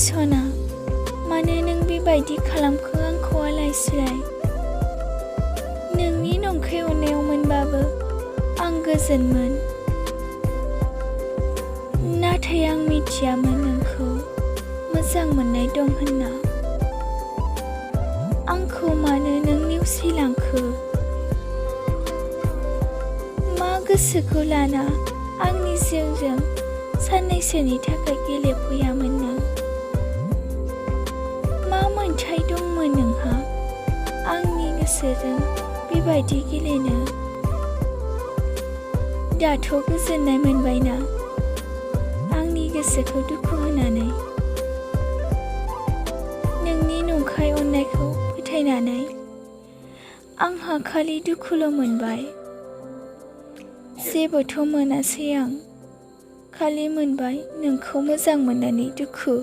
सना, मानो नों बेबायदि खालामखो आंखौ आलाय-सिलाय? नोंनि नंखाय अननायाव मोनबाबो आं गोजोनमोन। नाथाय आं मिथियामोन नोंखौ मोजां मोननाय दं होनना। आंखौ मानो नों नेवसिलांखो? मा गोसोखौ लाना आंनि जिउजों साननैसोनि थाखाय गेलेफैयामोन नों? मा मोन्थाय दंमोन नोंहा आंनि गोसोजों बेबायदि गेलेनो? दाथ' गोजोननाय मोनबायना आंनि गोसोखौ दुखु होनानै? नोंनि नंखाय अननायखौ फोथायनानै आंहा खालि दुखुल' मोनबाय। जेबोथ' मोनासै आं, खालि मोनबाय नोंखौ मोजां मोननानै दुखु।